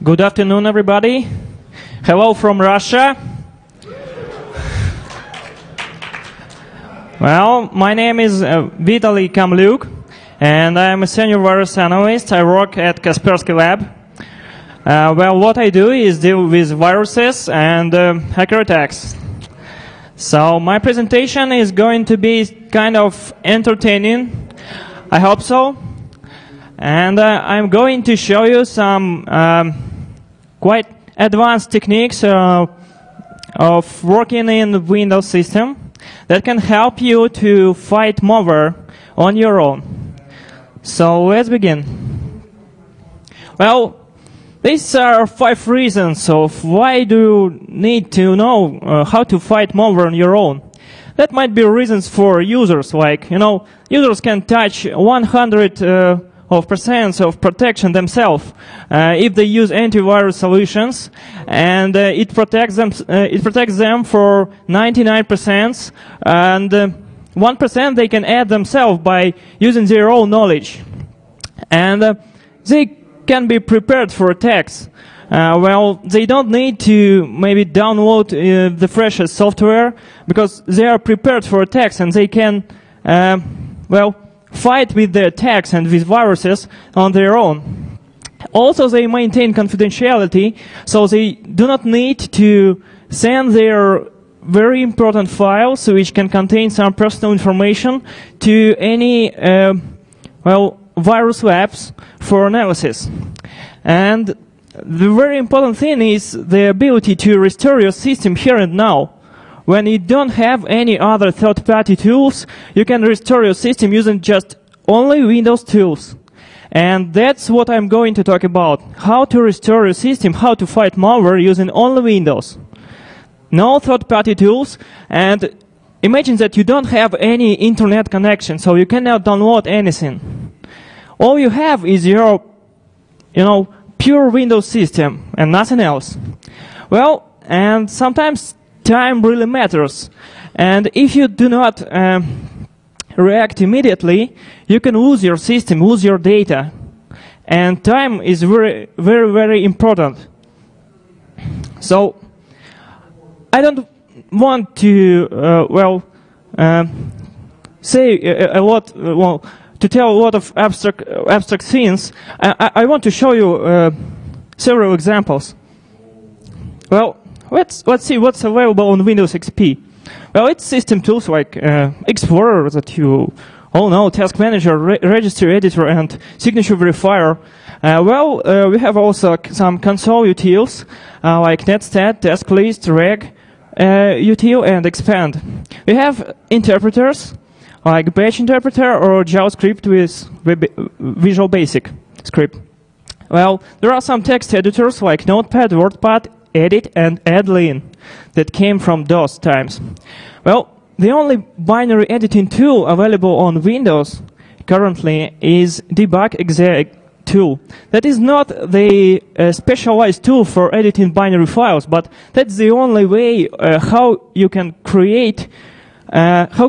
Good afternoon, everybody. Hello from Russia. Well, my name is Vitaly Kamlyuk, and I'm a senior virus analyst. I work at Kaspersky Lab. Well, what I do is deal with viruses and hacker attacks. So my presentation is going to be kind of entertaining. I hope so. And I'm going to show you some quite advanced techniques of working in the Windows system that can help you to fight malware on your own. So let's begin. Well, these are 5 reasons of why do you need to know how to fight malware on your own. That might be reasons for users, like, users can touch 100% of protection themselves if they use antivirus solutions, and it protects them for 99%, and 1% they can add themselves by using their own knowledge, and they can be prepared for attacks. Well, they don't need to maybe download the freshest software because they are prepared for attacks, and they can fight with the attacks and with viruses on their own. Also, they maintain confidentiality, so they do not need to send their very important files, which can contain some personal information, to any virus labs for analysis. And the very important thing is the ability to restore your system here and now. When you don't have any other third-party tools, you can restore your system using just only Windows tools. And that's what I'm going to talk about. How to restore your system, how to fight malware using only Windows. No third-party tools, and imagine that you don't have any internet connection, so you cannot download anything. All you have is your, pure Windows system and nothing else. Well, and sometimes time really matters. And if you do not react immediately, you can lose your system, lose your data. And time is very, very, very important. So, I don't want to, say a lot, to tell a lot of abstract things. I want to show you several examples. Well, let's see what's available on Windows XP. Well, it's system tools like Explorer that you all know, Task Manager, Registry Editor, and Signature Verifier. We have also some console utils like Netstat, Task List, Reg util, and Expand. We have interpreters like Batch Interpreter or JavaScript with Visual Basic script. Well, there are some text editors like Notepad, WordPad, Edit, and AddLin that came from DOS times. Well, the only binary editing tool available on Windows currently is Debug Exec tool. That is not the specialized tool for editing binary files, but that's the only way how you can create, how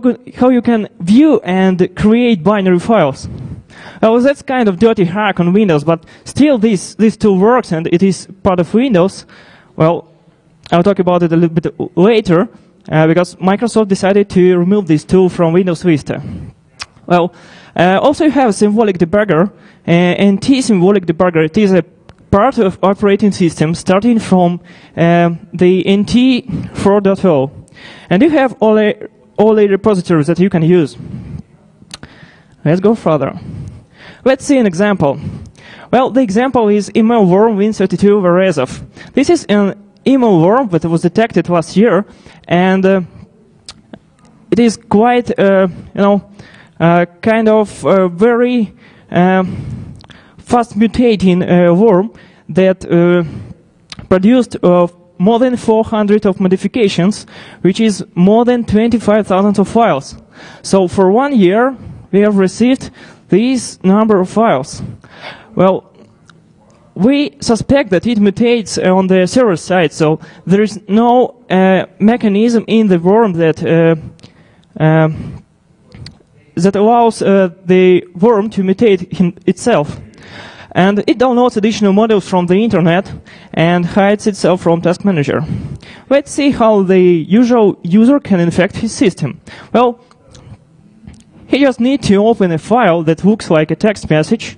you can view and create binary files. Well, that's kind of dirty hack on Windows, but still this tool works and it is part of Windows. Well, I'll talk about it a little bit later, because Microsoft decided to remove this tool from Windows Vista. Well, also you have Symbolic Debugger, NT Symbolic Debugger. It is a part of operating system starting from the NT 4.0. And you have all the repositories that you can use. Let's go further. Let's see an example. Well, the example is email worm Win32 Verezov. This is an email worm that was detected last year, and it is quite, kind of very fast mutating worm that produced more than 400 of modifications, which is more than 25,000 of files. So for 1 year, we have received this number of files. Well, we suspect that it mutates on the server side, so there is no mechanism in the worm that allows the worm to mutate itself. And it downloads additional modules from the internet and hides itself from Task Manager. Let's see how the usual user can infect his system. Well, he just needs to open a file that looks like a text message.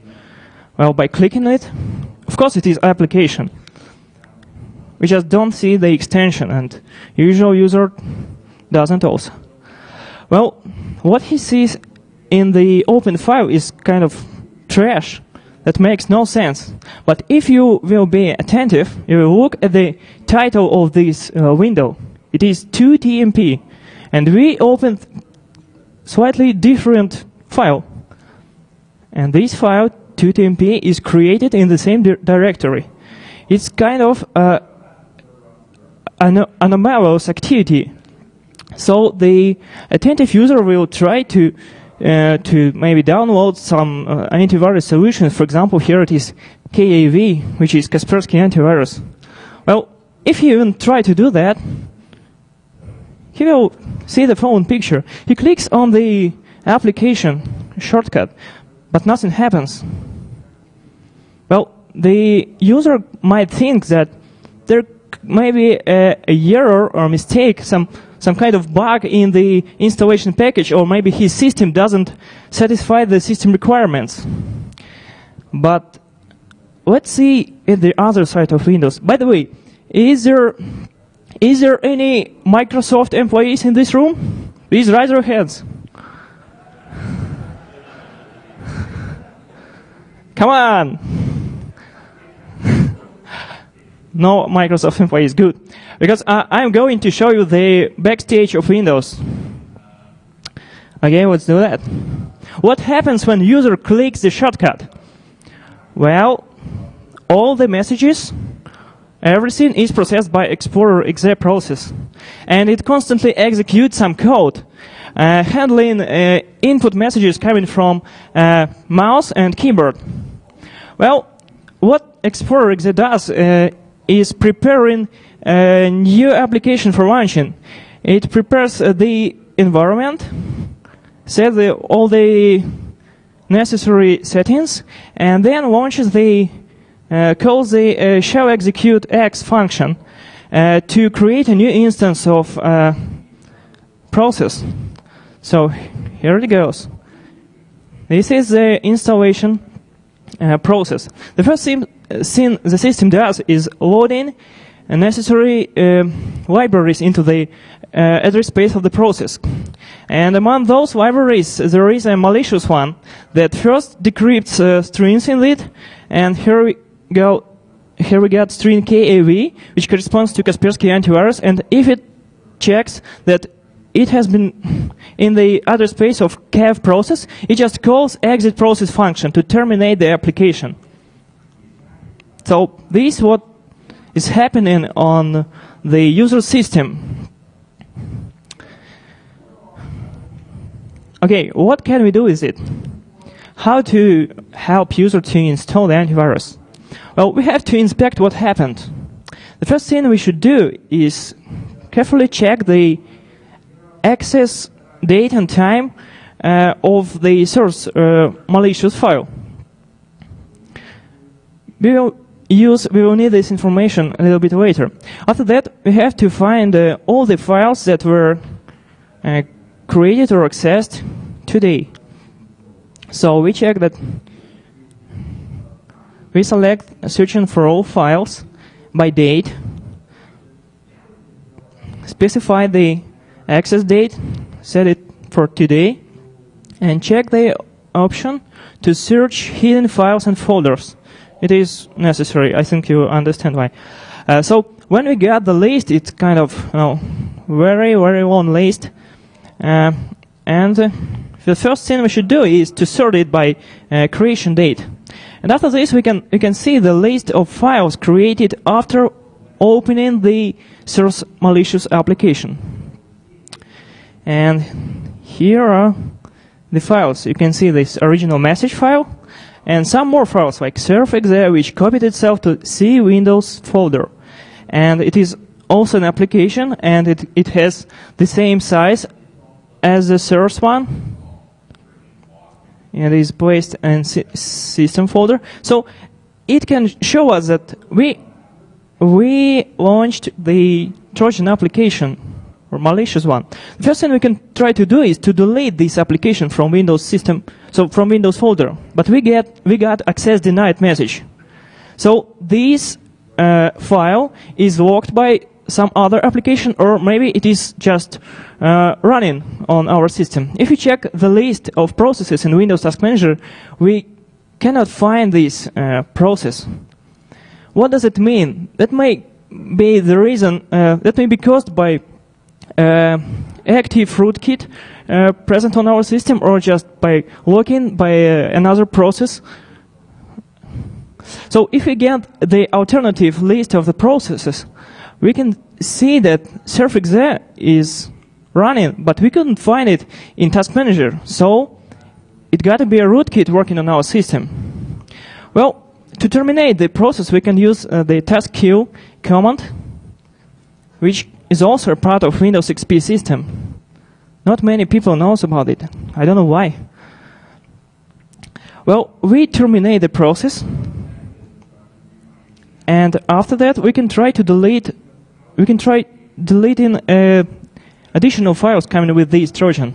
Well, by clicking it, of course it is application. We just don't see the extension, and usual user doesn't also. Well, what he sees in the open file is kind of trash. That makes no sense. But if you will be attentive, you will look at the title of this window. It is 2TMP. And we opened slightly different file. And this file, 2TMP, is created in the same directory. It's kind of an anomalous activity. So the attentive user will try to maybe download some antivirus solutions. For example, here it is KAV, which is Kaspersky antivirus. Well, if he even try to do that, he will see the following picture. He clicks on the application shortcut, but nothing happens. Well, the user might think that there may be a error or mistake, some kind of bug in the installation package, or maybe his system doesn't satisfy the system requirements. But let's see at the other side of Windows. By the way, is there any Microsoft employees in this room? Please raise your hands. Come on. No Microsoft employees, good. Because I'm going to show you the backstage of Windows. Okay, let's do that. What happens when user clicks the shortcut? Well, all the messages, everything is processed by Explorer exe process. And it constantly executes some code, handling input messages coming from mouse and keyboard. Well, what Explorer exe does is preparing a new application for launching. It prepares the environment, sets all the necessary settings, and then launches calls the shell execute X function to create a new instance of process. So here it goes. This is the installation process. The first thing the system does is loading necessary libraries into the address space of the process. And among those libraries, there is a malicious one that first decrypts strings in it. And here we go. Here we got string KAV, which corresponds to Kaspersky antivirus. And if it checks that it has been in the address space of KAV process, it just calls exit process function to terminate the application. So this is what is happening on the user system. Okay, what can we do with it? How to help user to install the antivirus? Well, we have to inspect what happened. The first thing we should do is carefully check the access date and time of the source malicious file. We will need this information a little bit later. After that, we have to find all the files that were created or accessed today. So we check that we select searching for all files by date, specify the access date, set it for today, and check the option to search hidden files and folders. It is necessary. I think you understand why. So when we get the list, it's kind of very, very long list. And the first thing we should do is to sort it by creation date. And after this, we can see the list of files created after opening the source malicious application. And here are the files. You can see this original message file and some more files like surf.exe, which copied itself to C Windows folder. And it is also an application, and it has the same size as the source one. It is placed in system folder. So it can show us that we launched the Trojan application, or malicious one. The first thing we can try to do is to delete this application from Windows system, so from Windows folder. But we got access denied message. So this file is locked by some other application, or maybe it is just running on our system. If you check the list of processes in Windows Task Manager, we cannot find this process. What does it mean? That may be the reason, that may be caused by active rootkit present on our system, or just by locking by another process. So if we get the alternative list of the processes, we can see that surf.exe is running, but we couldn't find it in Task Manager. So it got to be a rootkit working on our system. Well, to terminate the process, we can use the task queue command, which is also a part of Windows XP system. Not many people knows about it. I don't know why. Well, we terminate the process, and after that we can try to delete. We can try deleting additional files coming with this Trojan.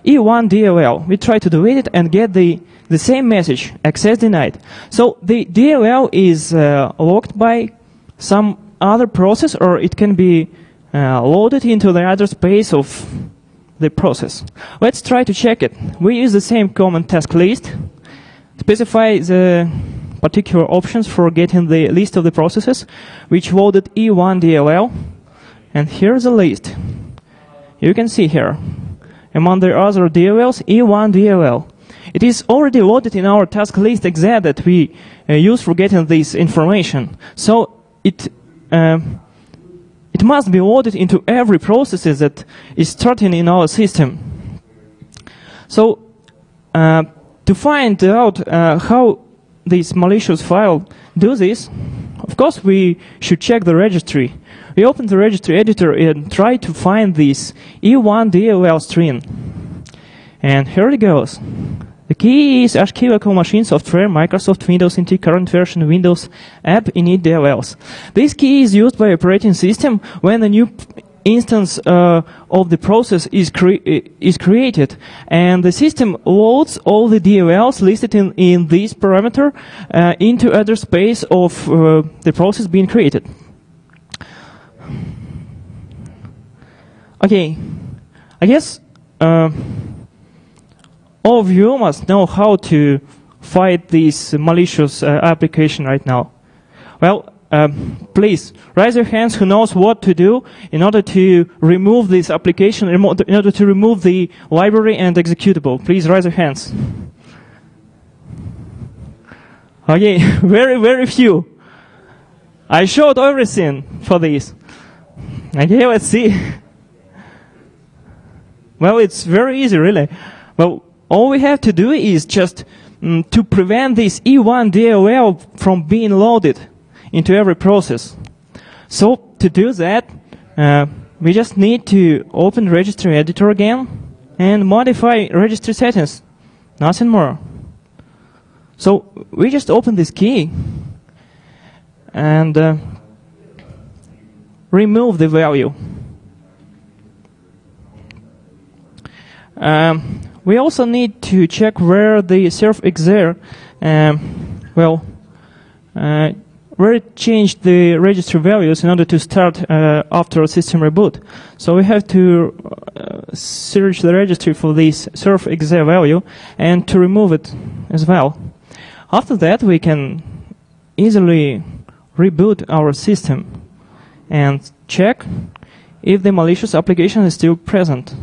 E1 DLL. We try to delete it and get the same message, access denied. So the DLL is locked by some other process, or it can be loaded into the address space of the process. Let's try to check it. We use the same command task list, specify the particular options for getting the list of the processes, which loaded E1 DLL, and here's the list. You can see here, among the other DLLs, E1 DLL. It is already loaded in our task list exe that we use for getting this information. So it must be loaded into every process that is starting in our system. So to find out how this malicious file do this, of course we should check the registry. We open the registry editor and try to find this E1 DLL string. And here it goes. The key is ASCII local machine software, Microsoft Windows NT current version Windows app init DLLs. This key is used by operating system when a new instance of the process is created, and the system loads all the DLLs listed in this parameter into address space of the process being created. Okay, I guess all of you must know how to fight this malicious application right now. Well, please raise your hands who knows what to do in order to remove this application, in order to remove the library and executable. Please raise your hands. Okay, very few. I showed everything for this. Okay, let's see. Well, it's very easy, really. Well, all we have to do is just to prevent this E1 DLL from being loaded into every process. So to do that, we just need to open registry editor again and modify registry settings. Nothing more. So we just open this key and remove the value. We also need to check where the surf.exe, where it changed the registry values in order to start after a system reboot. So we have to search the registry for this surf.exe value and to remove it as well. After that, we can easily reboot our system and check if the malicious application is still present.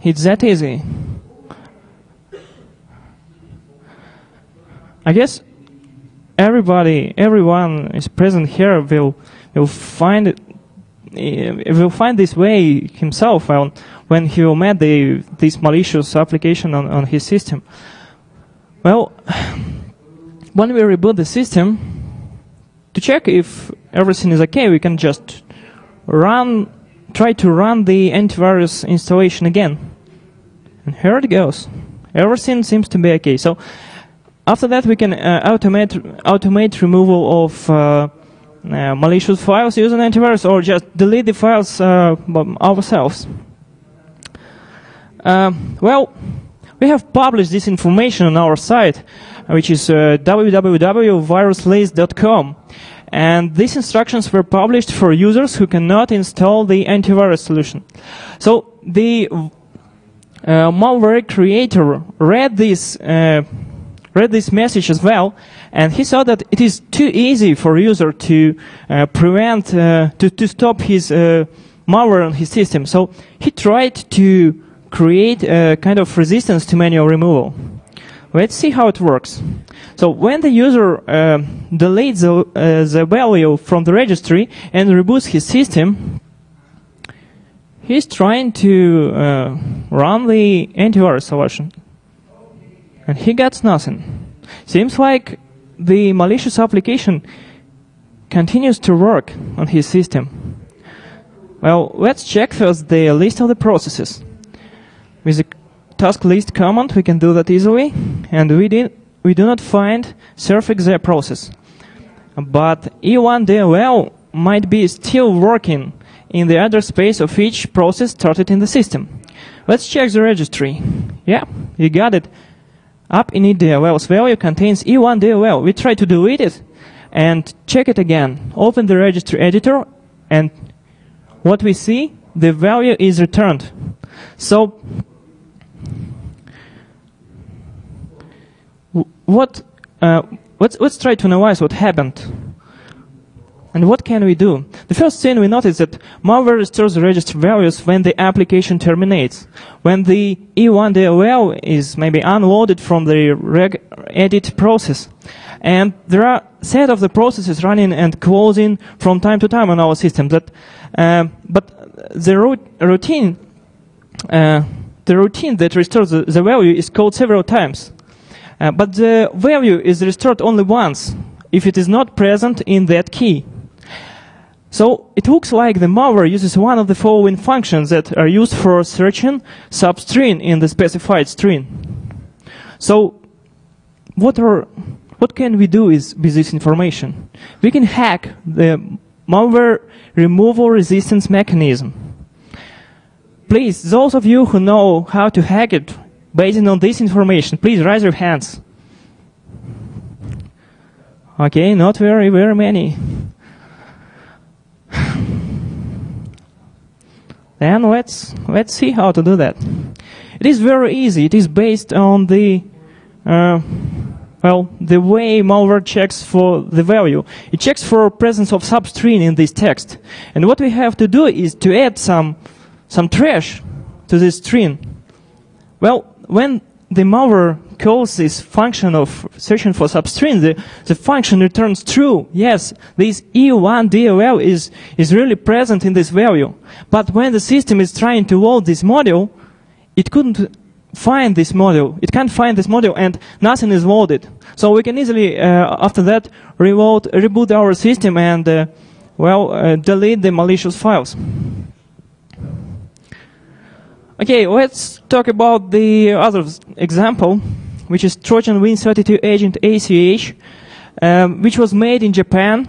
It's that easy. I guess everyone is present here will find it. Will find this way himself when he will met this malicious application on his system. Well, when we reboot the system, to check if everything is okay, we can just try to run the antivirus installation again. And here it goes. Everything seems to be okay. So after that, we can automate removal of malicious files using antivirus, or just delete the files ourselves. Well, we have published this information on our site, which is www.viruslist.com. And these instructions were published for users who cannot install the antivirus solution. So the malware creator read this message as well, and he saw that it is too easy for user to to stop his malware on his system. So he tried to create a kind of resistance to manual removal. Let's see how it works. So when the user deletes the value from the registry and reboots his system, he's trying to run the antivirus solution. And he gets nothing. Seems like the malicious application continues to work on his system. Well, let's check first the list of the processes. With the task list command, we can do that easily, and we do not find surfexe process. But E1DLL might be still working in the address space of each process started in the system. Let's check the registry. Yeah, you got it. Up in DLL's value contains E1DLL. We try to delete it and check it again. Open the registry editor, and what we see, the value is returned. So let's try to analyze what happened. And what can we do? The first thing we notice that malware restores the registry values when the application terminates. When the E1DLL is maybe unloaded from the regedit process. And there are a set of the processes running and closing from time to time on our system. But the routine that restores the value is called several times. But the value is restored only once if it is not present in that key. So it looks like the malware uses one of the following functions that are used for searching substring in the specified string. So what can we do with this information? We can hack the malware removal resistance mechanism. Please, those of you who know how to hack it based on this information, please raise your hands. Okay, not very many. Then let's see how to do that. It is very easy. It is based on the the way malware checks for the value. It checks for presence of substring in this text. And what we have to do is to add some trash to this string. Well, when the malware calls this function of searching for substring, the function returns true. Yes, this E1DLL is really present in this value. But when the system is trying to load this module, it couldn't find this module. It can't find this module, and nothing is loaded. So we can easily, after that, reboot our system and, delete the malicious files. Okay, let's talk about the other example, which is Trojan Win32 agent ACH, which was made in Japan,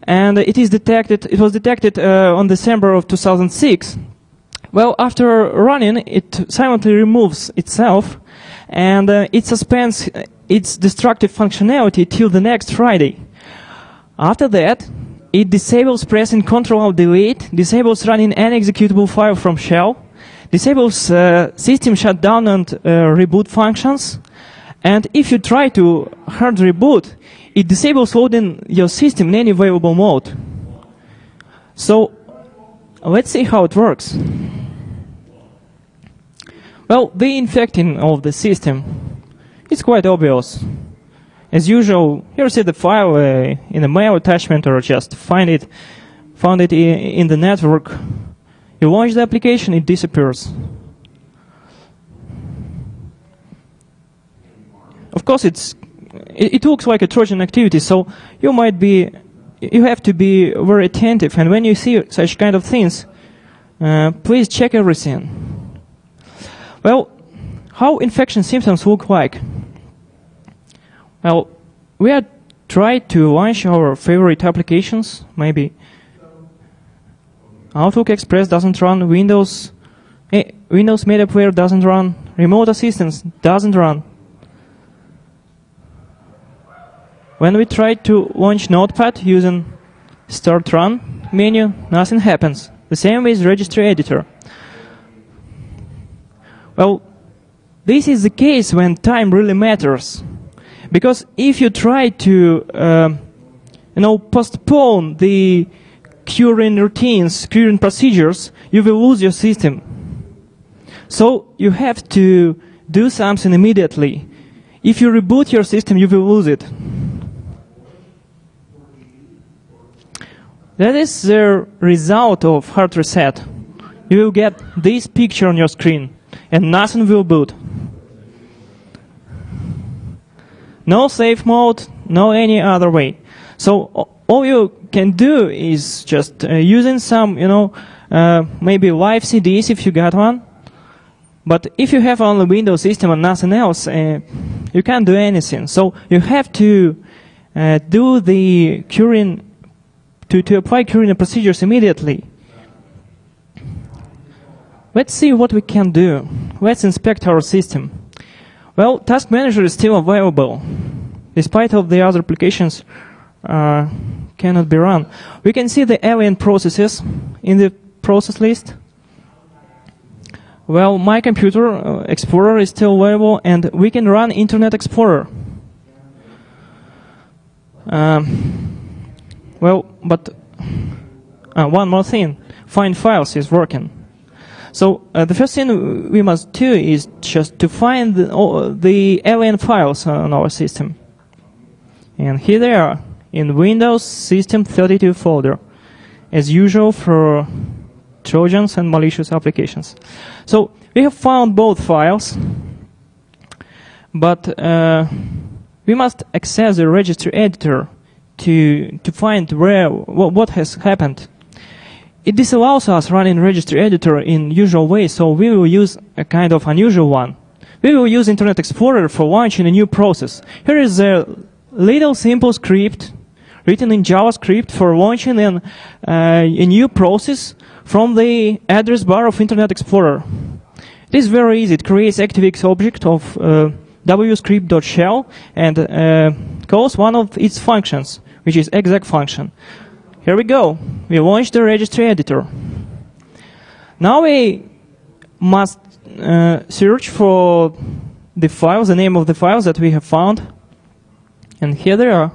and it was detected on December of 2006. Well, after running, it silently removes itself, and it suspends its destructive functionality till the next Friday. After that, it disables pressing Ctrl-Alt-Delete, disables running an executable file from shell, disables system shutdown and reboot functions, and if you try to hard reboot, it disables loading your system in any available mode. So let's see how it works. Well, the infecting of the system is quite obvious. As usual, you receive the file in a mail attachment or just found it in the network. You launch the application, it disappears. Of course, it looks like a Trojan activity, so you have to be very attentive. And when you see such kind of things, please check everything. Well, how infection symptoms look like? Well, we are trying to launch our favorite applications. Maybe Outlook Express doesn't run, Windows Media Player doesn't run, Remote Assistance doesn't run. When we try to launch Notepad using Start Run menu, nothing happens. The same with Registry Editor. Well, this is the case when time really matters. Because if you try to postpone the queuing routines, queuing procedures, you will lose your system. So you have to do something immediately. If you reboot your system, you will lose it. That is the result of hard reset. You will get this picture on your screen, and nothing will boot. No safe mode, no any other way. So all you can do is just using some, maybe live CDs if you got one. But if you have only Windows system and nothing else, you can't do anything. So you have to do the queuing, to apply queuing procedures immediately. Let's see what we can do. Let's inspect our system. Well, Task Manager is still available, despite of the other applications cannot be run. We can see the alien processes in the process list. Well, my computer Explorer is still available, and we can run Internet Explorer. Well, but one more thing, find files is working. So the first thing we must do is just to find the alien files on our system. And here they are, in Windows System 32 folder, as usual for Trojans and malicious applications. So we have found both files, but we must access the registry editor to find what has happened. It disallows us running registry editor in usual way, so we will use a kind of unusual one. We will use Internet Explorer for launching a new process. Here is a little simple script written in JavaScript for launching a new process from the address bar of Internet Explorer. It is very easy. It creates ActiveX object of wscript.shell and calls one of its functions, which is exec function. Here we go. We launched the registry editor. Now we must search for the files, the name of the files that we have found. And here they are.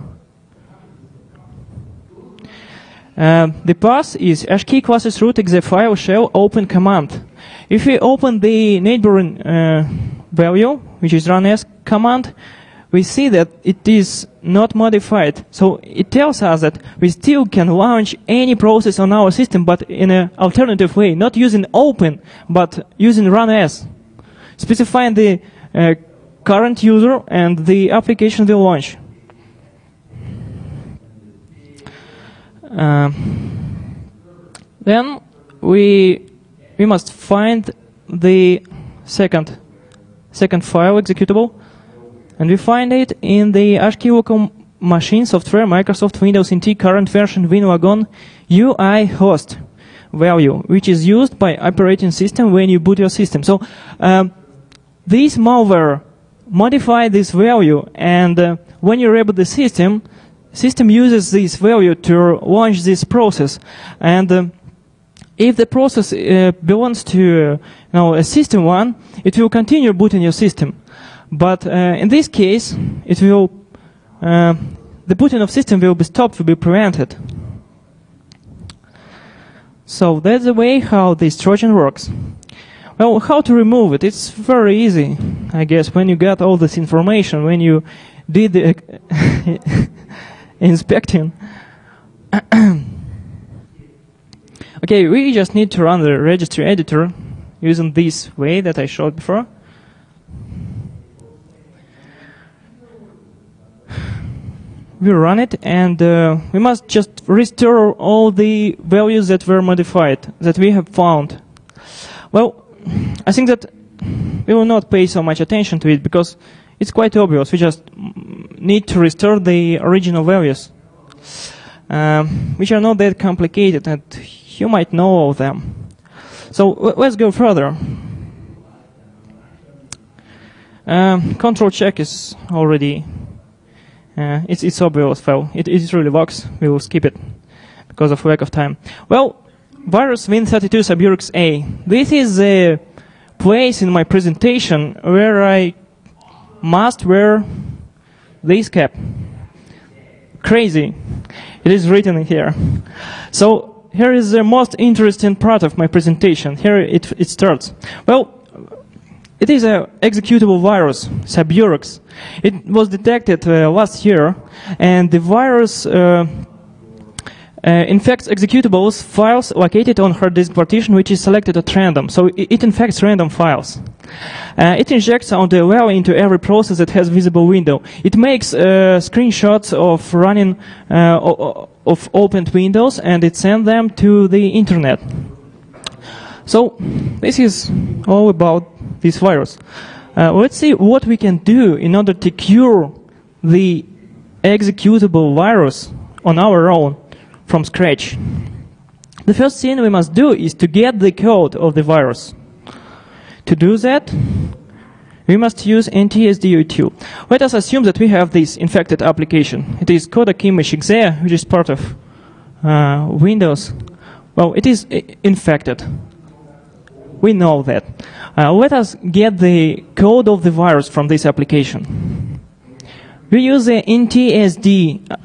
The path is hashkey classes root exe file shell open command. If we open the neighboring value, which is run as command, we see that it is not modified. So it tells us that we still can launch any process on our system, but in an alternative way, not using open, but using run as, specifying the current user and the application will launch. Then we must find the second file executable, and we find it in the hashkey local machine software Microsoft Windows NT current version WinWagon UI host value, which is used by operating system when you boot your system. So this malware modified this value, and when you reboot the system uses this value to launch this process. And if the process belongs to a system one, it will continue booting your system. But in this case, it will the booting of system will be stopped, will be prevented. So that's the way how this Trojan works. Well, how to remove it? It's very easy, I guess, when you got all this information, when you did the inspecting. Okay, we just need to run the registry editor using this way that I showed before. We run it, and we must just restore all the values that were modified, that we have found. Well, I think that we will not pay so much attention to it because it's quite obvious. We just need to restore the original values, which are not that complicated, and you might know all of them. So let's go further. Control check is already, it's obvious. Well, it really works. We will skip it because of lack of time. Well, virus Win32 Suburix A. This is a place in my presentation where I must wear this cap. Crazy. It is written here. So here is the most interesting part of my presentation. Here it starts. Well, it is an executable virus, Suburix. It was detected last year, and the virus infects executables files located on hard disk partition, which is selected at random. So it infects random files. It injects on the well into every process that has visible window. It makes screenshots of running of opened windows, and it sends them to the internet. So this is all about this virus. Let's see what we can do in order to cure the executable virus on our own from scratch. The first thing we must do is to get the code of the virus. To do that, we must use NTSDO2. Let us assume that we have this infected application. It is Kodak image .exe, which is part of Windows. Well, it is infected. We know that. Let us get the code of the virus from this application. We use the NTSD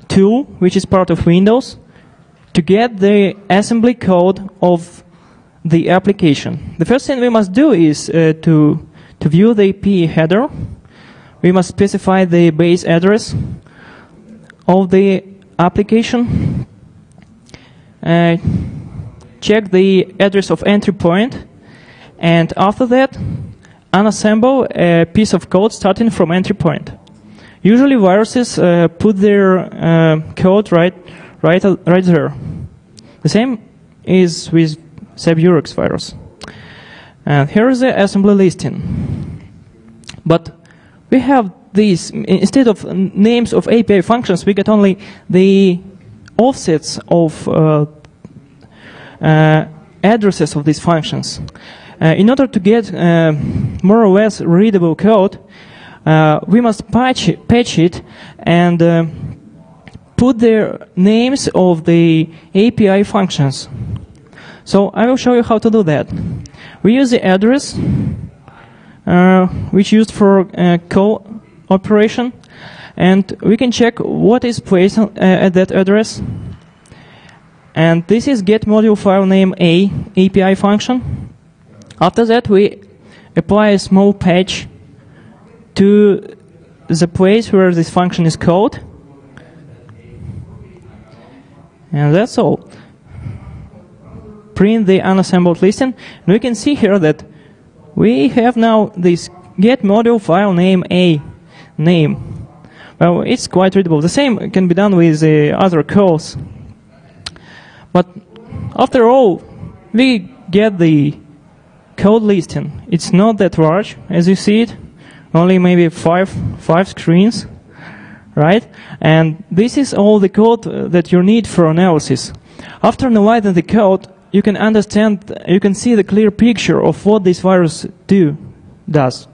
tool, which is part of Windows, to get the assembly code of the application. The first thing we must do is to view the IP header. We must specify the base address of the application. Check the address of entry point, and after that, unassemble a piece of code starting from entry point. Usually viruses put their code right there. The same is with Suburix virus. And here is the assembly listing. But we have these, instead of names of API functions, we get only the offsets of addresses of these functions. In order to get more or less readable code, we must patch it and put the names of the API functions. So I will show you how to do that. We use the address, which is used for call operation, and we can check what is placed at that address. And this is get module file name A API function. After that, we apply a small patch to the place where this function is called. And that's all. Print the unassembled listing. And we can see here that we have now this get module file name A name. Well, it's quite readable. The same can be done with other calls. But after all, we get the code listing. It's not that large, as you see it. Only maybe five screens, right? And this is all the code that you need for analysis. After analyzing the code, you can understand, you can see the clear picture of what this virus does.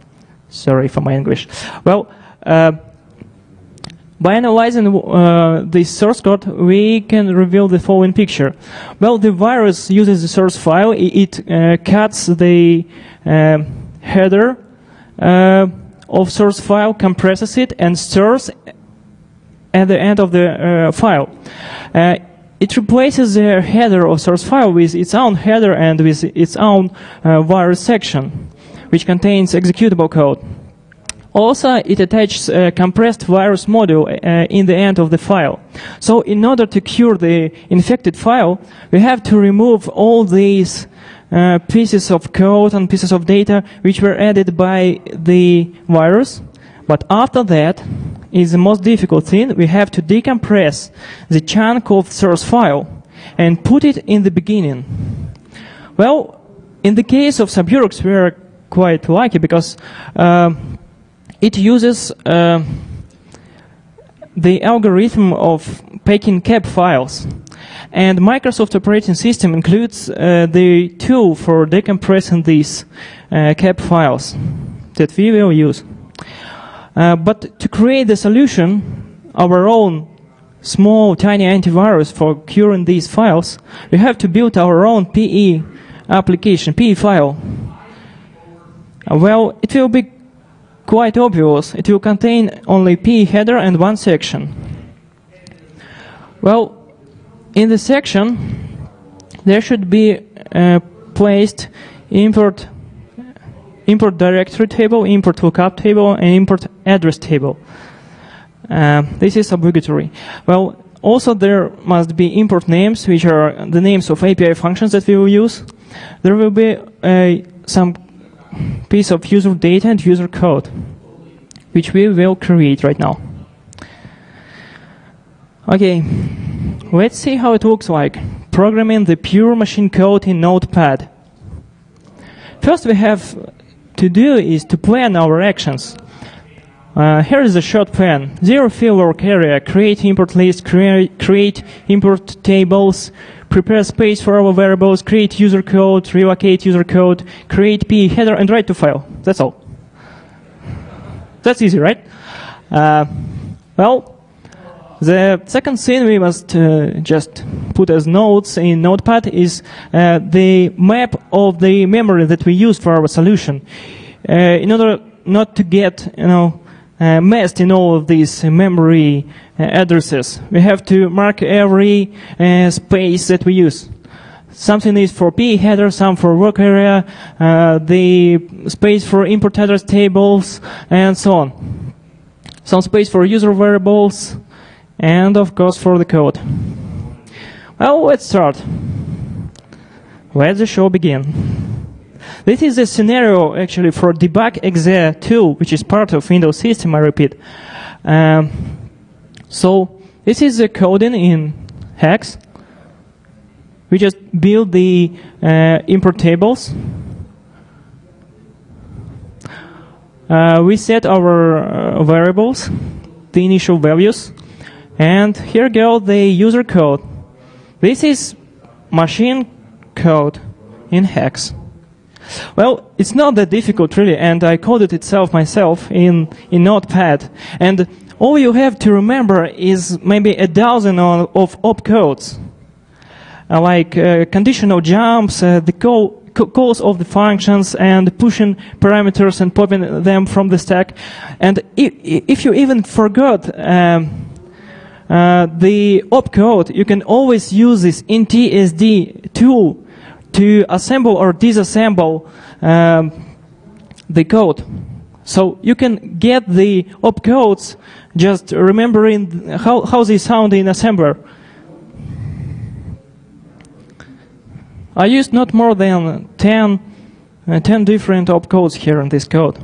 Sorry for my English. Well, by analyzing the source code, we can reveal the following picture. Well, the virus uses the source file. It cuts the header of source file, compresses it, and stores at the end of the file. It replaces the header of source file with its own header and with its own virus section, which contains executable code. Also, it attaches a compressed virus module in the end of the file. So in order to cure the infected file, we have to remove all these pieces of code and pieces of data which were added by the virus. But after that is the most difficult thing. We have to decompress the chunk of source file and put it in the beginning. Well, in the case of Suburix, we are quite lucky because it uses the algorithm of packing cap files. And Microsoft operating system includes the tool for decompressing these cap files that we will use. But to create the solution, our own small tiny antivirus for curing these files, we have to build our own PE application, PE file. Well, it will be quite obvious. It will contain only PE header and one section. Well, in the section, there should be placed import directory table, import lookup table, and import address table. This is obligatory. Well, also there must be import names, which are the names of API functions that we will use. There will be some piece of user data and user code, which we will create right now. Okay, let's see how it looks like. Programming the pure machine code in Notepad. First we have to do is to plan our actions. Here is a short plan. Zero fill work area, create import list, create import tables, prepare space for our variables, create user code, relocate user code, create PE header, and write to file. That's all. That's easy, right? Well, the second thing we must just put as notes in Notepad is the map of the memory that we use for our solution. In order not to get, messed in all of these memory addresses, we have to mark every space that we use. Something is for PE header, some for work area, the space for import address tables, and so on. Some space for user variables, and of course for the code. Well, let's start. Let the show begin. This is a scenario actually for debug.exe tool, which is part of Windows system, I repeat. So this is the coding in Hex. We just build the import tables. We set our variables, the initial values, and here go the user code. This is machine code in Hex. Well, it's not that difficult really, and I coded it myself in Notepad. And all you have to remember is maybe a dozen of opcodes, like conditional jumps, the calls of the functions, and pushing parameters and popping them from the stack. And if you even forgot the opcode, you can always use this intsd tool to assemble or disassemble the code. So you can get the opcodes just remembering how they sound in assembler. I used not more than 10 different opcodes here in this code.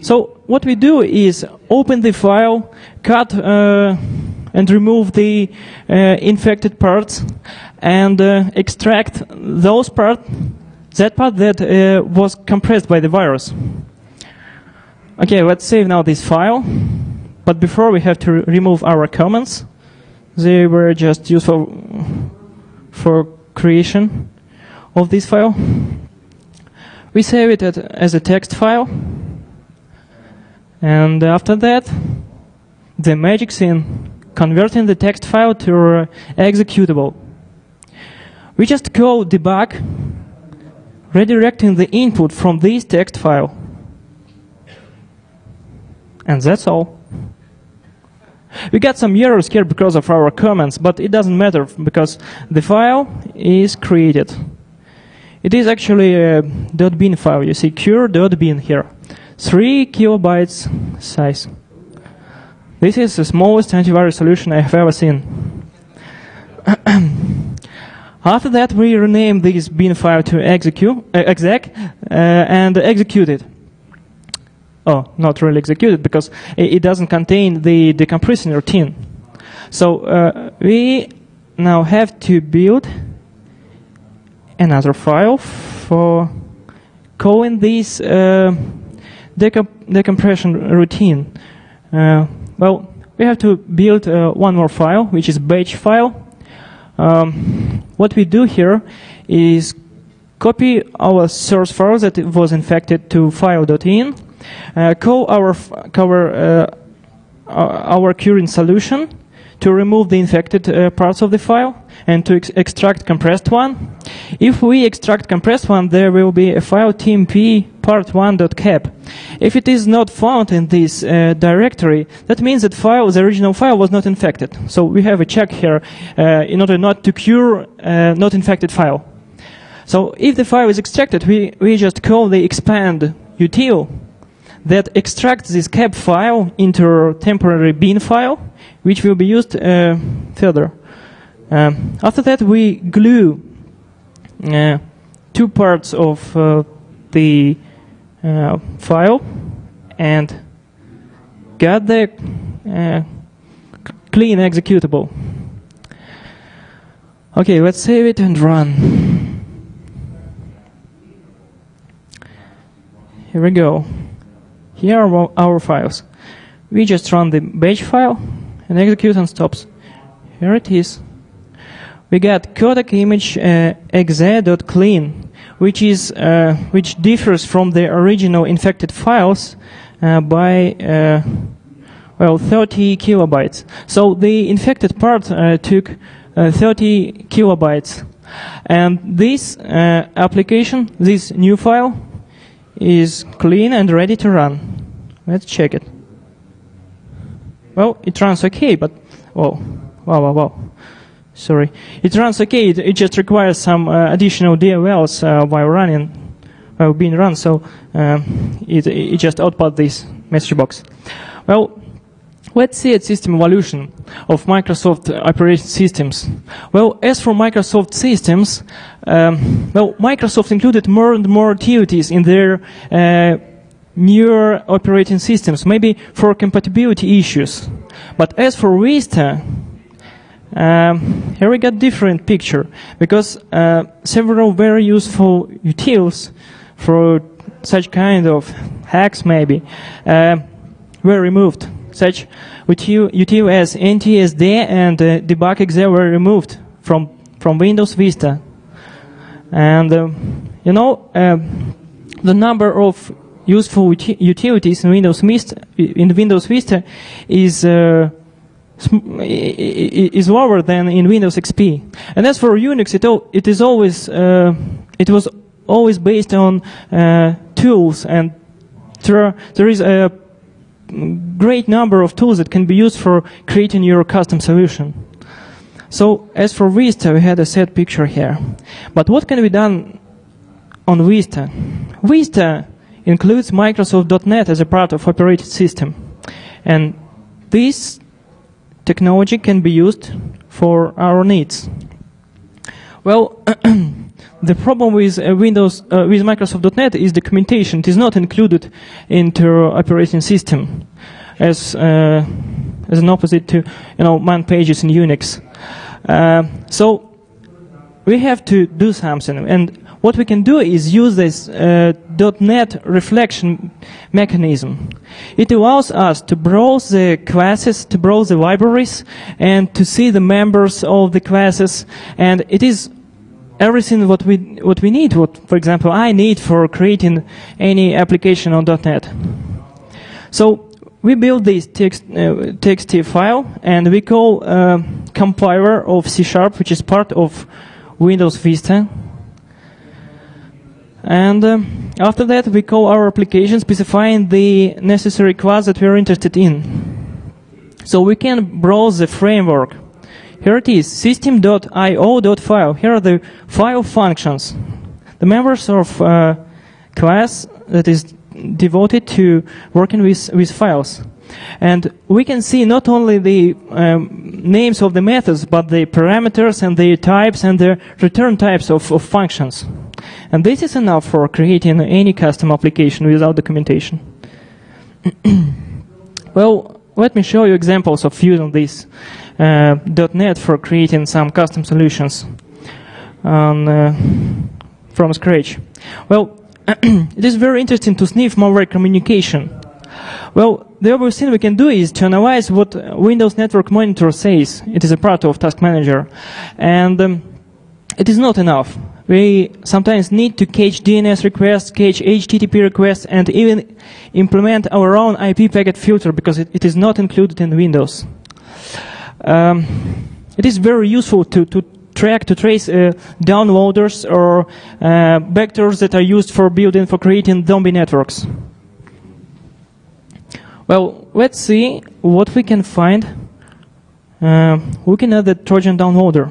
So what we do is open the file, cut and remove the infected parts, and extract that part that was compressed by the virus. Okay, let's save now this file. But before, we have to remove our comments. They were just useful for creation of this file. We save it as a text file. And after that, the magic scene, converting the text file to executable. We just call debug, redirecting the input from this text file. And that's all. We got some errors here because of our comments, but it doesn't matter because the file is created. It is actually a .bin file. You see cure.bin here. 3 kilobytes size. This is the smallest antivirus solution I have ever seen. After that, we rename this bin file to exec and execute it. Oh, not really execute it because it doesn't contain the decompressing routine. So we now have to build another file for calling this decompression routine? Well, we have to build one more file, which is batch file. What we do here is copy our source file that was infected to file.in, call our current solution to remove the infected parts of the file and to extract compressed one. If we extract compressed one, there will be a file tmp part1.cap. If it is not found in this directory, that means that the original file was not infected. So we have a check here in order not to cure not infected file. So if the file is extracted, we just call the expand util that extracts this cap file into a temporary bin file, which will be used further. After that, we glue two parts of the file and get the clean executable. Okay, let's save it and run. Here we go. Here are our files. We just run the batch file and execute and stops. Here it is. We got codec image exe.clean, which differs from the original infected files by 30 kilobytes. So the infected part took 30 kilobytes, and this application, this new file, is clean and ready to run. Let's check it. Well, it runs okay, but wow. Sorry, it runs okay. It just requires some additional DLLs while being run. So it just output this message box. Well, let's see at system evolution of Microsoft operating systems. Well, as for Microsoft systems, Microsoft included more and more utilities in their newer operating systems, maybe for compatibility issues. But as for Vista, here we got different picture, because several very useful utils for such kind of hacks maybe were removed. Such util as NTSD and debug exe were removed from Windows Vista. And the number of useful utilities in Windows Vista is lower than in Windows XP. And as for Unix, it was always based on tools, and there is a great number of tools that can be used for creating your custom solution. So as for Vista, we had a set picture here. But what can be done on Vista? Vista includes Microsoft.NET as a part of operating system. And this technology can be used for our needs. Well, the problem with with Microsoft.NET is documentation. It is not included into operating system as an opposite to man pages in Unix. So we have to do something, and what we can do is use this .NET reflection mechanism. It allows us to browse the classes, to browse the libraries, and to see the members of the classes. And it is everything what we need. What, for example, I need for creating any application on .NET. So we build this txt file, and we call compiler of C#, which is part of Windows Vista. And after that, we call our application specifying the necessary class that we're interested in. So we can browse the framework. Here it is, system.io.file. Here are the file functions, the members of class that is devoted to working with files. And we can see not only the names of the methods, but the parameters and the types and the return types of functions. And this is enough for creating any custom application without documentation. Well, let me show you examples of using this .NET for creating some custom solutions from scratch. Well, it is very interesting to sniff malware communication. Well, the obvious thing we can do is to analyze what Windows Network Monitor says. It is a part of Task Manager. And it is not enough. We sometimes need to catch DNS requests, catch HTTP requests, and even implement our own IP packet filter because it is not included in Windows. It is very useful to trace downloaders or vectors that are used for creating zombie networks. Well, let's see what we can find looking at the Trojan downloader.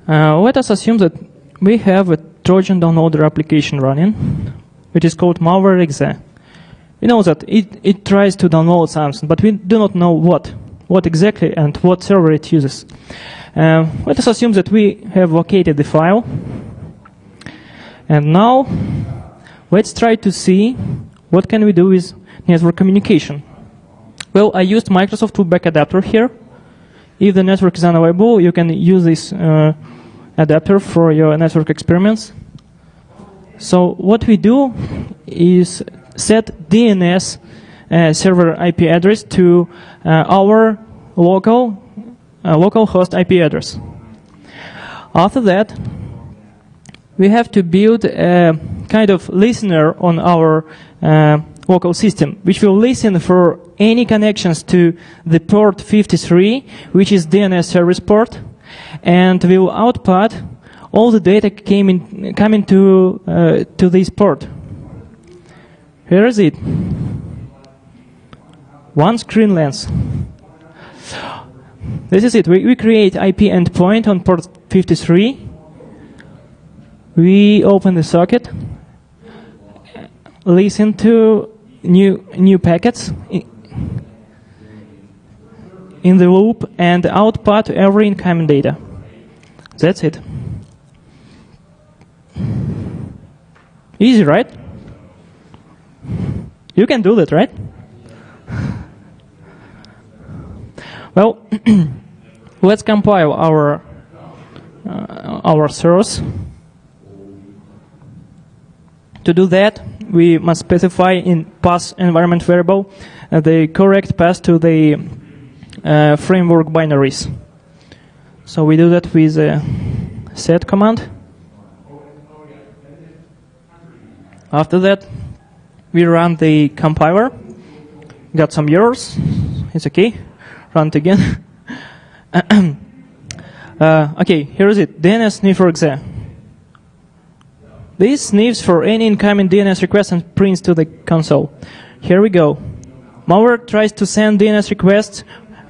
Let us assume that we have a Trojan downloader application running, which is called Malware. We know that it tries to download something, but we do not know what exactly and what server it uses. Let us assume that we have located the file. And now, let's try to see what can we do with network communication. Well, I used Microsoft Loopback adapter here. If the network is unavailable, you can use this adapter for your network experiments. So what we do is set DNS server IP address to our local host IP address. After that, we have to build a kind of listener on our local system, which will listen for any connections to the port 53, which is DNS service port, and will output all the data coming to this port. Here is it. One screen length. This is it. We create IP endpoint on port 53. We open the socket, listen to new packets in the loop, and output every incoming data. That's it. Easy, right? You can do that, right? Well, let's compile our source. To do that, we must specify in path environment variable the correct path to the framework binaries. So we do that with a set command. After that, we run the compiler. Got some errors. It's okay. Run it again. Okay, here is it. DNS sniffer.exe. This sniffs for any incoming DNS request and prints to the console. Here we go. Malware tries to send DNS requests.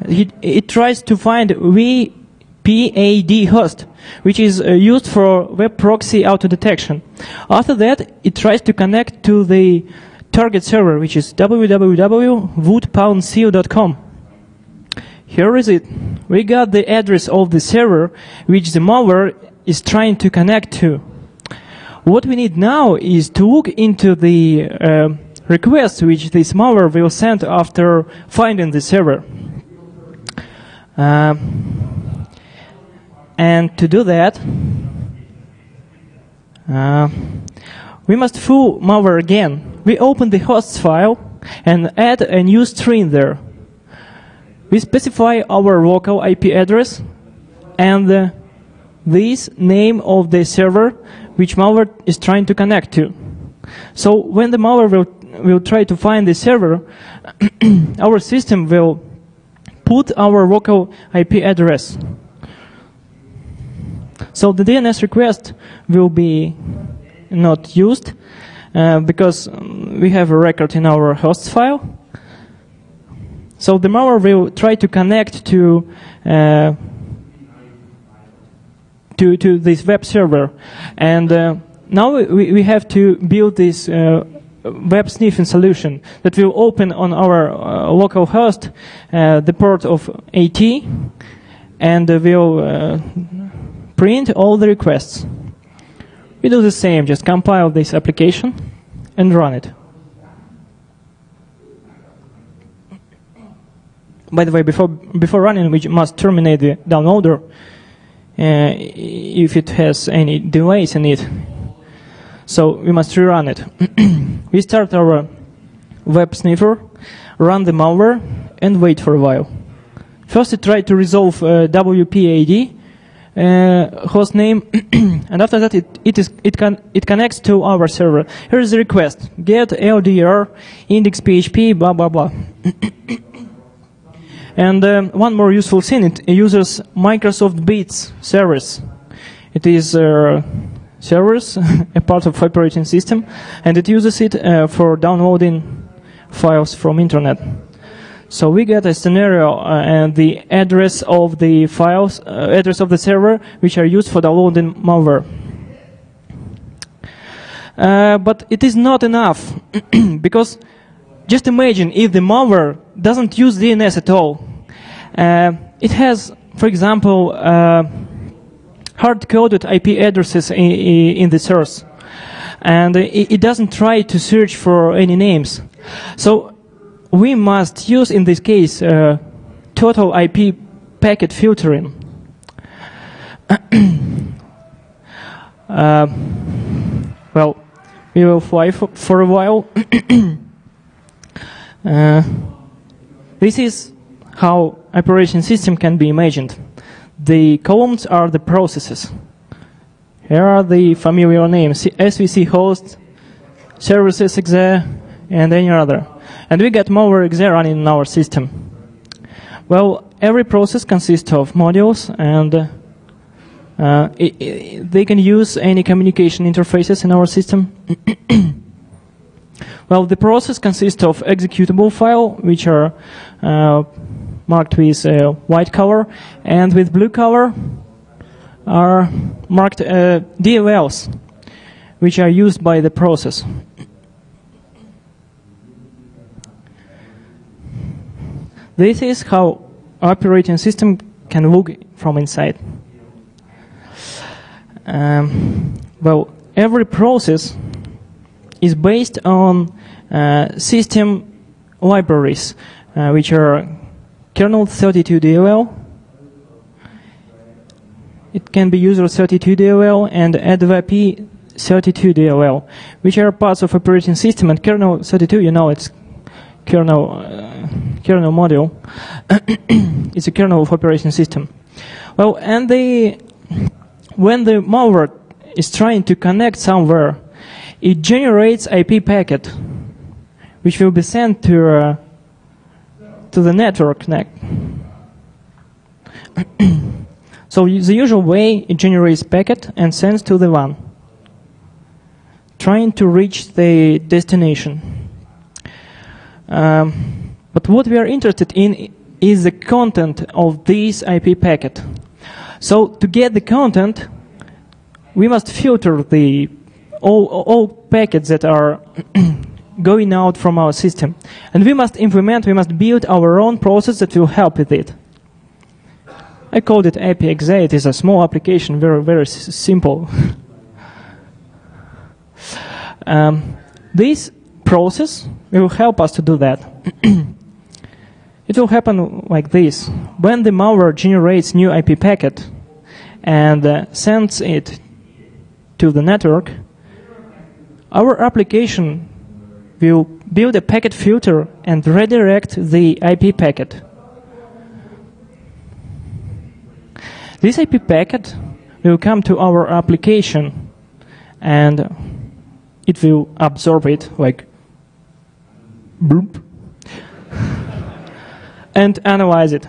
It tries to find VPAD host, which is used for web proxy auto detection. After that, it tries to connect to the target server, which is www.woodpoundco.com. Here is it. We got the address of the server which the malware is trying to connect to. What we need now is to look into the requests which this malware will send after finding the server. And to do that, we must fool malware again. We open the hosts file and add a new string there. We specify our local IP address and this name of the server which malware is trying to connect to. So when the malware will try to find the server, our system will put our local IP address. So the DNS request will be not used because we have a record in our hosts file. So the malware will try to connect to this web server, and now we have to build this web sniffing solution that will open on our local host the port of AT, and will print all the requests. We do the same, just compile this application and run it. By the way, before running, we must terminate the downloader if it has any delays in it. So we must rerun it. We start our web sniffer, run the malware, and wait for a while. First, it tries to resolve WPAD host name, and after that, it connects to our server. Here is the request: get LDR index PHP blah blah blah. And one more useful thing: it uses Microsoft Bits service. It is servers, a part of operating system, and it uses it for downloading files from internet. So we get a scenario and the address of the files, address of the server, which are used for downloading malware. But it is not enough, because just imagine if the malware doesn't use DNS at all. It has, for example, hard-coded IP addresses in the source, and it doesn't try to search for any names. So we must use, in this case, total IP packet filtering. Well, we will fly for a while. This is how operation system can be imagined. The columns are the processes. Here are the familiar names: SVC host, services exe, and any other. And we get malware exe running in our system. Well, every process consists of modules, and they can use any communication interfaces in our system. Well, the process consists of executable file, which are marked with white color, and with blue color are marked DLLs, which are used by the process. This is how operating system can look from inside. Well, every process is based on system libraries, which are kernel 32DLL. It can be user 32DLL and advp 32DLL, which are parts of operating system. And kernel 32, you know, it's kernel module. It's a kernel of operation system. Well, and when the malware is trying to connect somewhere, it generates IP packet, which will be sent to the network NAC. So the usual way, it generates packet and sends to the WAN, trying to reach the destination. But what we are interested in is the content of this IP packet. So to get the content, we must filter all packets that are going out from our system. And we must build our own process that will help with it. I called it APXA. It is a small application, very, very simple. This process will help us to do that. It will happen like this. When the malware generates new IP packet and sends it to the network, our application will build a packet filter and redirect the IP packet. This IP packet will come to our application and it will absorb it like bloop and analyze it.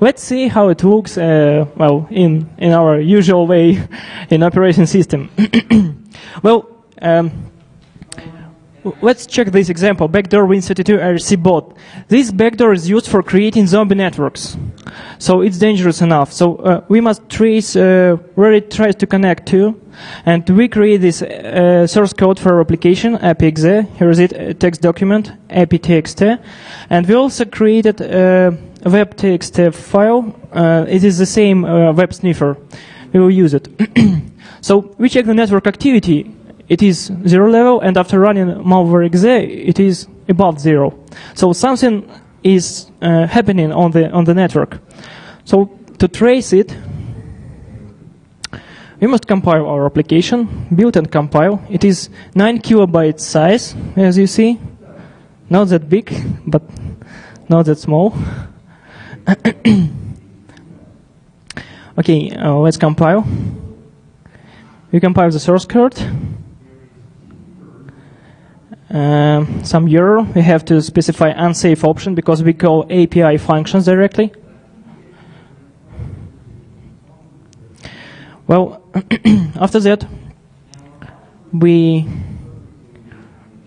Let's see how it looks, well, in our usual way in operation system. Well, let's check this example, backdoor Win32 IRC bot. This backdoor is used for creating zombie networks. So it's dangerous enough. So we must trace where it tries to connect to. And we create this source code for our application, APXA. Here is it, a text document, APTXT. And we also created a web.txt file. It is the same web sniffer. We will use it. So we check the network activity. It is 0 level, and after running malware exe, it is above 0. So something is happening on the network. So to trace it, we must compile our application, build and compile. It is 9 kilobyte size, as you see. Not that big, but not that small. Okay, let's compile. We compile the source code. Some error. We have to specify unsafe option because we call API functions directly. Well, after that, we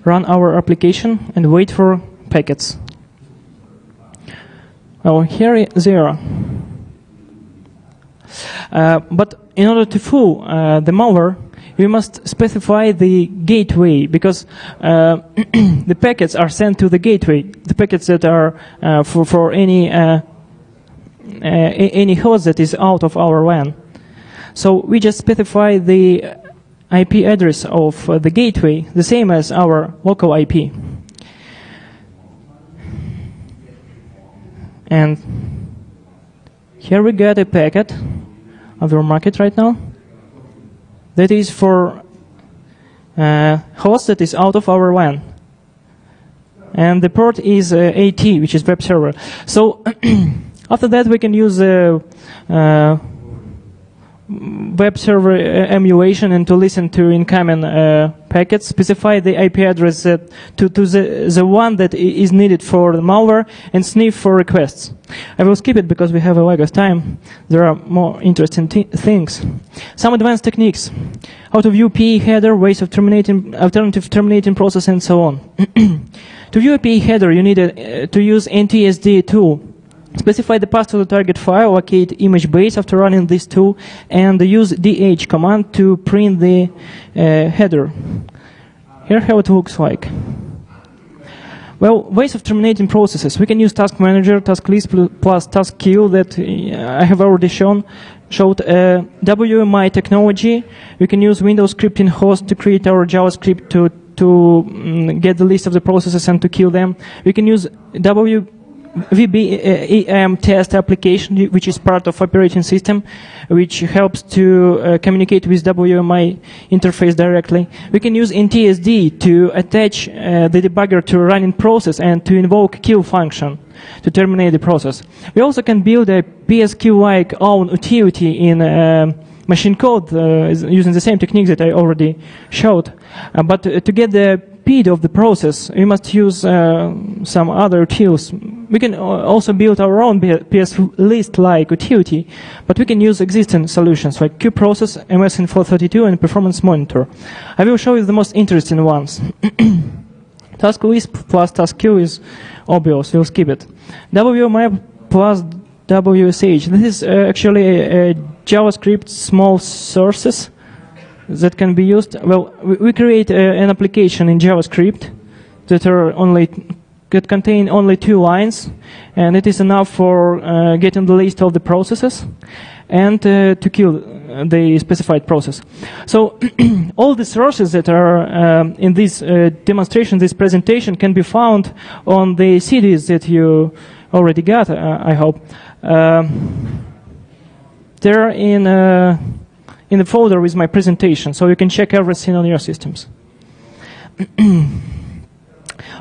run our application and wait for packets. Well, here they are. But in order to fool the malware, we must specify the gateway because the packets are sent to the gateway. The packets that are for any host that is out of our LAN. So we just specify the IP address of the gateway, the same as our local IP. And here we get a packet of our market right now. That is for host that is out of our LAN. And the port is AT, which is web server. So after that, we can use web server emulation and to listen to incoming packets, specify the IP address to the one that is needed for the malware, and sniff for requests. I will skip it because we have a lag of time. There are more interesting things. Some advanced techniques. How to view PE header, ways of terminating, alternative terminating process, and so on. To view a PE header, you need to use NTSD tool. Specify the path to the target file, locate image base after running this tool, and use DH command to print the header. Here how it looks like. Well, ways of terminating processes. We can use task manager, task list plus task queue that I have already showed. WMI technology. We can use Windows scripting host to create our JavaScript to get the list of the processes and to kill them. We can use VBEM test application, which is part of operating system, which helps to communicate with WMI interface directly. We can use NTSD to attach the debugger to a running process and to invoke kill function to terminate the process. We also can build a PSQ-like own utility in machine code using the same techniques that I already showed. But to get the speed of the process, we must use some other tools. We can also build our own PS list-like utility, but we can use existing solutions like QProcess, MSN432, and Performance Monitor. I will show you the most interesting ones. Task list plus task queue is obvious, we'll skip it. WMI plus WSH. This is actually a JavaScript small sources that can be used. Well, we create an application in JavaScript that contain only 2 lines, and it is enough for getting the list of the processes and to kill the specified process. So all the sources that are in this demonstration, this presentation, can be found on the CDs that you already got, I hope. They're in the folder with my presentation, so you can check everything on your systems.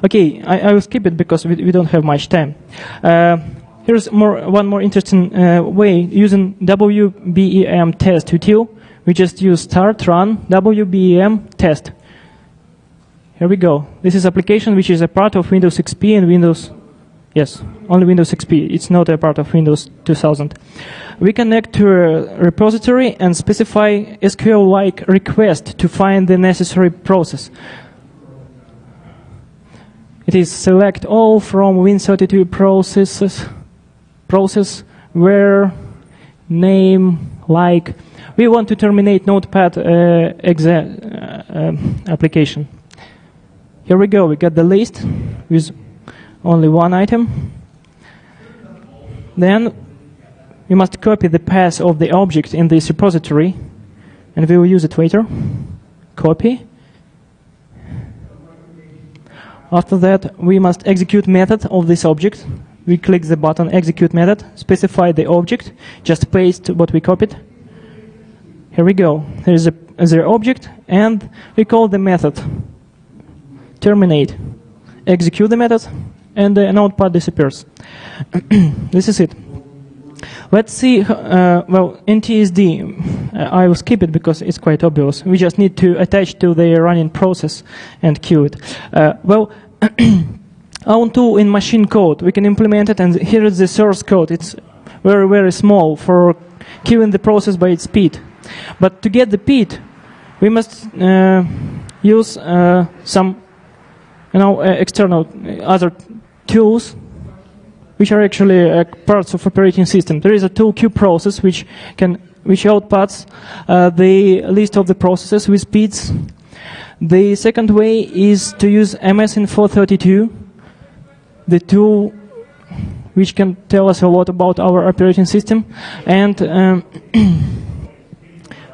Okay, I will skip it because we don't have much time. Here's one more interesting way using WBEM test util. We just use start run WBEM test. Here we go. This is application which is a part of Windows XP and Windows. Yes, only Windows XP. It's not a part of Windows 2000. We connect to a repository and specify SQL-like request to find the necessary process. It is select all from Win32 process where name like. We want to terminate Notepad application. Here we go. We got the list with only one item. Then we must copy the path of the object in this repository, and we will use it later. Copy. After that, we must execute method of this object. We click the button execute method, specify the object, just paste what we copied. Here we go. There is the object, and we call the method terminate. Execute the method, and the notepad disappears. This is it. Let's see, well, NTSD, I will skip it because it's quite obvious. We just need to attach to the running process and queue it. Well, our tool in machine code, we can implement it, and here is the source code. It's very, very small for queuing the process by its speed. But to get the speed, we must use some, external other tools, which are actually parts of operating system. There is a tool queueProcess which outputs the list of the processes with speeds. The second way is to use MSInfo32, the tool which can tell us a lot about our operating system, and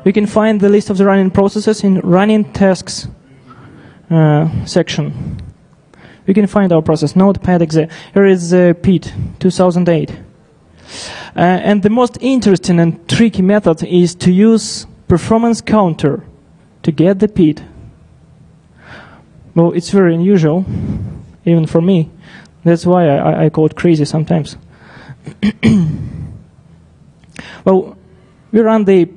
we can find the list of the running processes in running tasks section. We can find our process, notepad.exe. Here is PID 2008. And the most interesting and tricky method is to use performance counter to get the PID. Well, it's very unusual, even for me. That's why I call it crazy sometimes. Well, we run the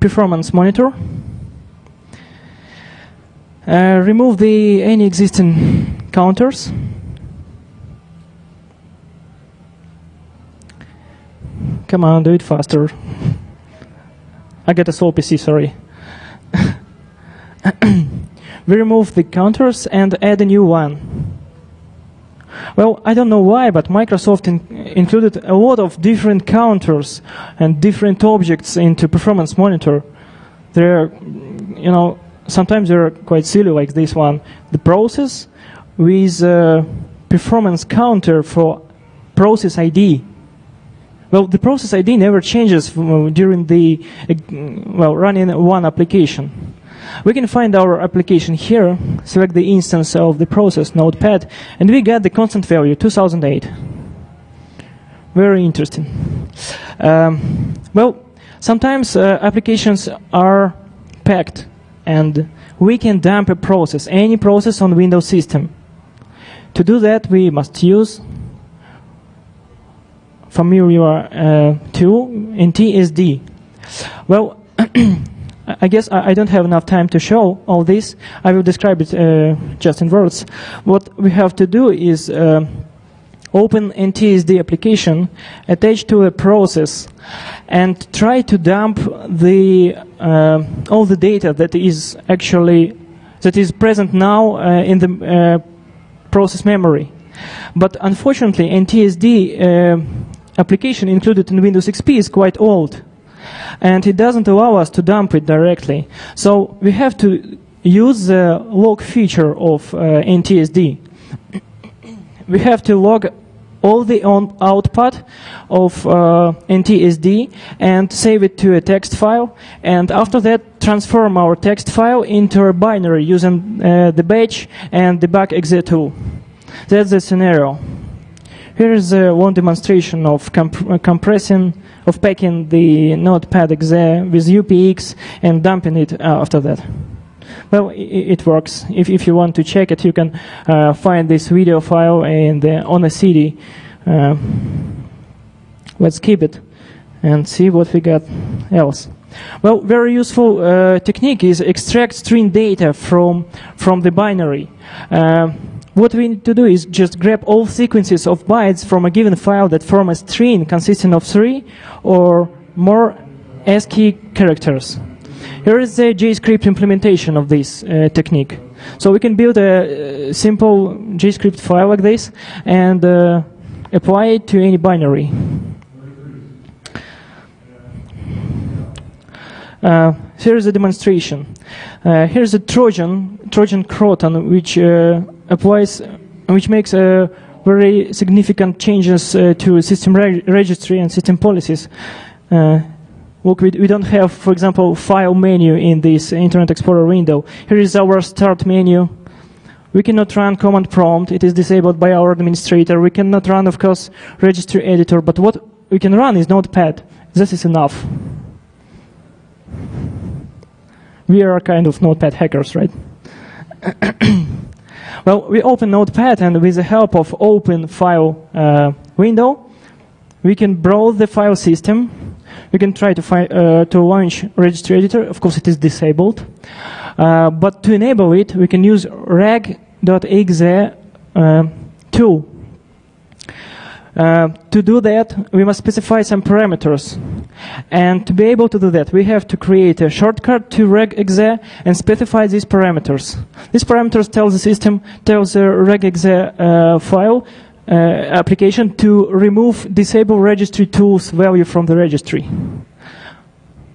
performance monitor. Remove any existing counters. Come on, do it faster. I get a slow PC, sorry. We remove the counters and add a new one. Well, I don't know why, but Microsoft included a lot of different counters and different objects into performance monitor. They're, sometimes they're quite silly, like this one. The process with performance counter for process ID. Well, the process ID never changes during the running one application. We can find our application here, select the instance of the process, notepad, and we get the constant value, 2008. Very interesting. Well, sometimes applications are packed, and we can dump a process, any process on Windows system. To do that, we must use familiar tool, NTSD. Well, I guess I don't have enough time to show all this. I will describe it just in words. What we have to do is open NTSD application, attach to a process, and try to dump all the data that is present now in the process memory. But unfortunately, NTSD application included in Windows XP is quite old, and it doesn't allow us to dump it directly. So we have to use the log feature of NTSD. We have to log all the output of NTSD and save it to a text file, and after that transform our text file into a binary using the batch and debug.exe tool. That's the scenario. Here is one demonstration of packing the notepad.exe with UPX and dumping it after that. Well, it works. If you want to check it, you can find this video file on a CD. Let's keep it and see what we got else. Well, very useful technique is extract string data from the binary. What we need to do is just grab all sequences of bytes from a given file that form a string consisting of 3 or more ASCII characters. Here is the JavaScript implementation of this technique. So we can build a simple JavaScript file like this and apply it to any binary. Here's a demonstration. Here's a Trojan Croton, which makes very significant changes to system registry and system policies. Look, we don't have, for example, file menu in this Internet Explorer window. Here is our start menu. We cannot run command prompt. It is disabled by our administrator. We cannot run, of course, registry editor. But what we can run is Notepad. This is enough. We are kind of Notepad hackers, right? Well, we open Notepad, and with the help of open file window, we can browse the file system. We can try to launch registry editor. Of course, it is disabled. But to enable it, we can use reg.exe tool. To do that, we must specify some parameters. And to be able to do that, we have to create a shortcut to regexe and specify these parameters. These parameters tell the system, tells the regexe file application to remove disable registry tools value from the registry.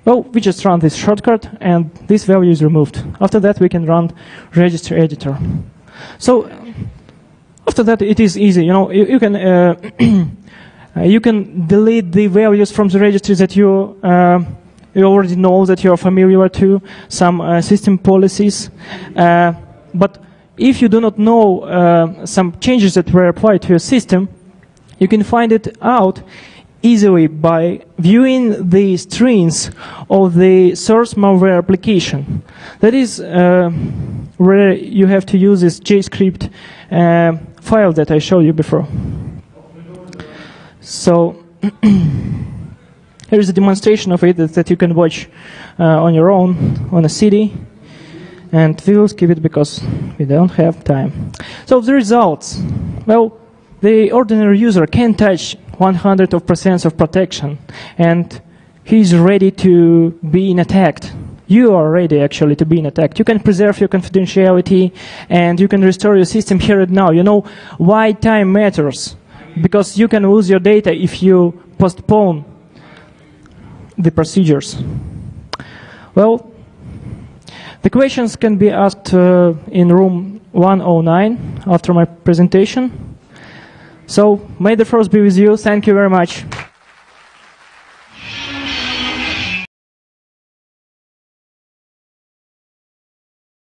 Well, we just run this shortcut, and this value is removed. After that, we can run registry editor. So after that, it is easy. You know, you can you can delete the values from the registry that you already know, that you are familiar to, some system policies. But if you do not know some changes that were applied to your system, you can find it out easily by viewing the strings of the source malware application. That is where you have to use this JScript file that I showed you before. So here is a demonstration of it that you can watch on your own on a CD. And we will skip it because we don't have time. So the results. Well, the ordinary user can touch 100% of protection, and he's ready to be attacked. You are ready, actually, to be attacked. You can preserve your confidentiality, and you can restore your system here and now. You know why time matters, because you can lose your data if you postpone the procedures. Well, the questions can be asked in room 109 after my presentation. So may the force be with you. Thank you very much.